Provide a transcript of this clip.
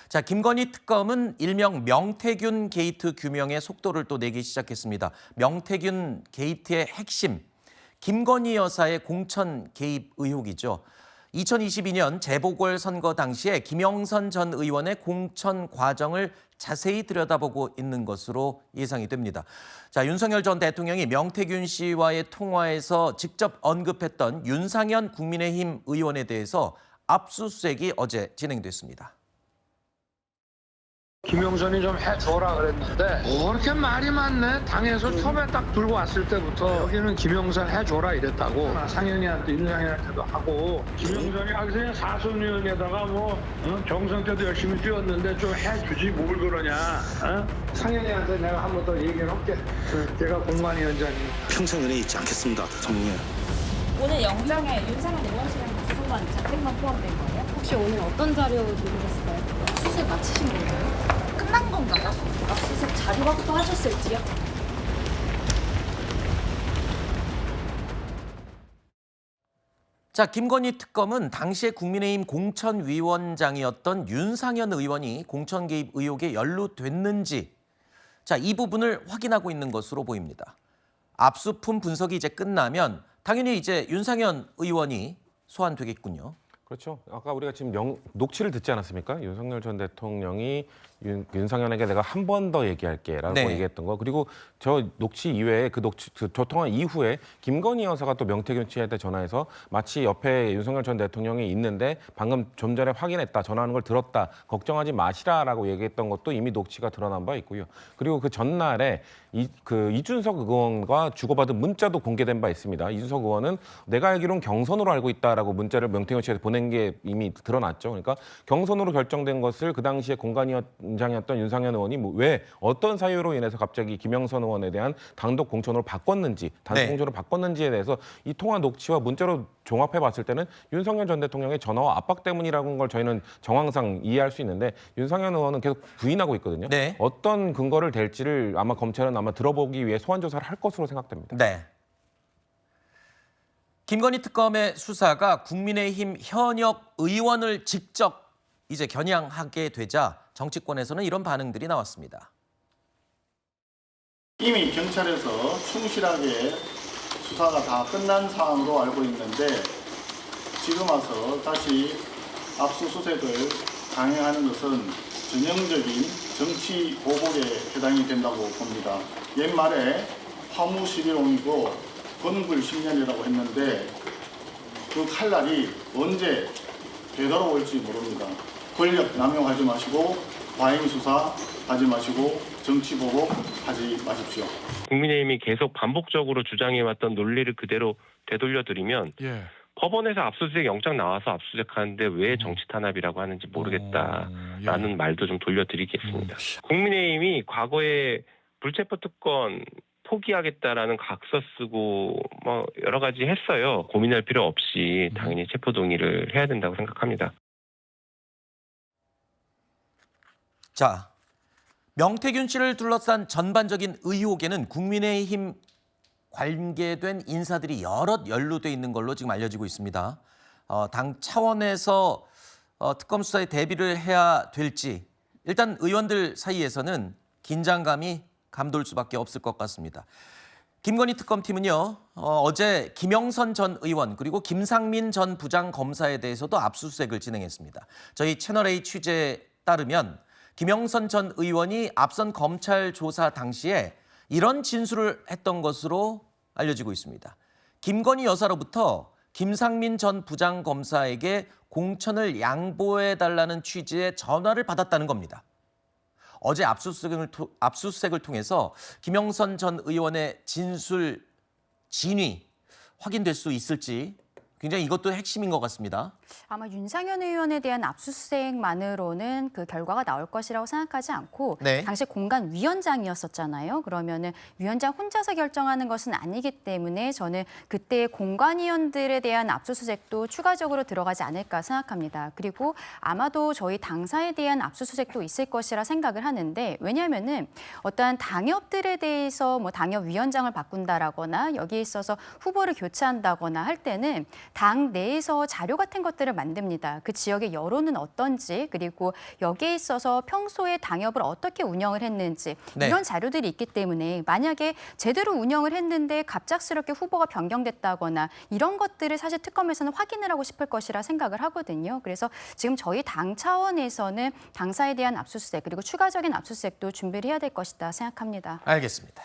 자, 김건희 특검은 일명 명태균 게이트 규명에 속도를 또 내기 시작했습니다. 명태균 게이트의 핵심, 김건희 여사의 공천 개입 의혹이죠. 2022년 재보궐선거 당시에 김영선 전 의원의 공천 과정을 자세히 들여다보고 있는 것으로 예상이 됩니다. 자, 윤석열 전 대통령이 명태균 씨와의 통화에서 직접 언급했던 윤상현 국민의힘 의원에 대해서 압수수색이 어제 진행됐습니다. 김영선이 좀 해줘라 그랬는데 뭐 그렇게 말이 많네. 당에서 처음에 딱 들고 왔을 때부터 여기는 김영선 해줘라 이랬다고 상현이한테 윤상현한테도 하고 김영선이 그냥 사선위원에다가 경선 때도 열심히 뛰었는데 좀 해주지 뭘 그러냐. 상현이한테 내가 한 번 더 얘기를 할게. 제가 공관위원장이니까. 평생 은혜 잊지 않겠습니다, 대통령. 오늘 영장에 윤상현 의원실장 구속만 자택만 포함된 거예요? 혹시 오늘 어떤 자료 들으셨을까요? 수색 마치신 건가요? 끝난 건가요? 압수수색 자료 확보하셨을지요? 자, 김건희 특검은 당시에 국민의힘 공천위원장이었던 윤상현 의원이 공천 개입 의혹에 연루됐는지 이 부분을 확인하고 있는 것으로 보입니다. 압수품 분석이 이제 끝나면 당연히 이제 윤상현 의원이 소환되겠군요. 그렇죠. 아까 우리가 지금 녹취를 듣지 않았습니까? 윤석열 전 대통령이 윤상현에게 내가 한 번 더 얘기할게라고 네. 얘기했던 거. 그리고 저 녹취 이외에 저 통화 이후에 김건희 여사가 또 명태균 씨한테 전화해서 마치 옆에 윤석열 전 대통령이 있는데 방금 좀 전에 확인했다, 전화하는 걸 들었다, 걱정하지 마시라라고 얘기했던 것도 이미 녹취가 드러난 바 있고요. 그리고 그 전날에 이준석 의원과 주고받은 문자도 공개된 바 있습니다. 이준석 의원은 내가 알기로는 경선으로 알고 있다라고 문자를 명태균 씨한테 보낸 게 이미 드러났죠. 그러니까 경선으로 결정된 것을 그 당시에 공관위원장이었던 윤상현 의원이 왜 어떤 사유로 인해서 갑자기 김영선 의원에 대한 단독 공천으로 바꿨는지, 단독 공천으로 바꿨는지에 대해서 이 통화 녹취와 문자로 종합해 봤을 때는 윤석열 전 대통령의 전화와 압박 때문이라는 걸 저희는 정황상 이해할 수 있는데 윤상현 의원은 계속 부인하고 있거든요. 네. 어떤 근거를 댈지를 아마 검찰은 들어보기 위해 소환 조사를 할 것으로 생각됩니다. 네. 김건희 특검의 수사가 국민의힘 현역 의원을 직접 이제 겨냥하게 되자 정치권에서는 이런 반응들이 나왔습니다. 이미 경찰에서 충실하게 수사가 다 끝난 상황으로 알고 있는데 지금 와서 다시 압수수색을 강행하는 것은 전형적인 정치 보복에 해당이 된다고 봅니다. 옛말에 화무 11홍이고 건불 10년이라고 했는데 그 칼날이 언제 되돌아올지 모릅니다. 권력 남용하지 마시고 과잉 수사 하지 마시고 정치 보복 하지 마십시오. 국민의힘이 계속 반복적으로 주장해왔던 논리를 그대로 되돌려드리면 법원에서 압수수색 영장 나와서 압수수색하는데 왜 정치 탄압이라고 하는지 모르겠다라는 말도 좀 돌려드리겠습니다. 국민의힘이 과거에 불체포 특권 포기하겠다라는 각서 쓰고 여러 가지 했어요. 고민할 필요 없이 당연히 체포 동의를 해야 된다고 생각합니다. 자, 명태균 씨를 둘러싼 전반적인 의혹에는 국민의힘 관계된 인사들이 여럿 연루돼 있는 걸로 지금 알려지고 있습니다. 당 차원에서 특검 수사에 대비를 해야 될지 일단 의원들 사이에서는 긴장감이 감돌 수밖에 없을 것 같습니다. 김건희 특검팀은요, 어제 김영선 전 의원 그리고 김상민 전 부장검사에 대해서도 압수수색을 진행했습니다. 저희 채널A 취재에 따르면 김영선 전 의원이 앞선 검찰 조사 당시에 이런 진술을 했던 것으로 알려지고 있습니다. 김건희 여사로부터 김상민 전 부장검사에게 공천을 양보해달라는 취지의 전화를 받았다는 겁니다. 어제 압수수색을 통해서 김영선 전 의원의 진술, 진위 확인될 수 있을지 굉장히 이것도 핵심인 것 같습니다. 아마 윤상현 의원에 대한 압수수색만으로는 그 결과가 나올 것이라고 생각하지 않고 당시 공관위원장이었었잖아요. 그러면은 위원장 혼자서 결정하는 것은 아니기 때문에 저는 그때 공관위원들에 대한 압수수색도 추가적으로 들어가지 않을까 생각합니다. 그리고 아마도 저희 당사에 대한 압수수색도 있을 것이라 생각을 하는데 왜냐하면은 어떠한 당협들에 대해서 당협위원장을 바꾼다라거나 여기에 있어서 후보를 교체한다거나 할 때는 당 내에서 자료 같은 것들 것들을 만듭니다. 그 지역의 여론은 어떤지 그리고 여기에 있어서 평소에 당협을 어떻게 운영을 했는지 네. 이런 자료들이 있기 때문에 만약에 제대로 운영을 했는데 갑작스럽게 후보가 변경됐다거나 이런 것들을 사실 특검에서는 확인을 하고 싶을 것이라 생각을 하거든요. 그래서 지금 저희 당 차원에서는 당사에 대한 압수수색 그리고 추가적인 압수수색도 준비를 해야 될 것이다 생각합니다. 알겠습니다.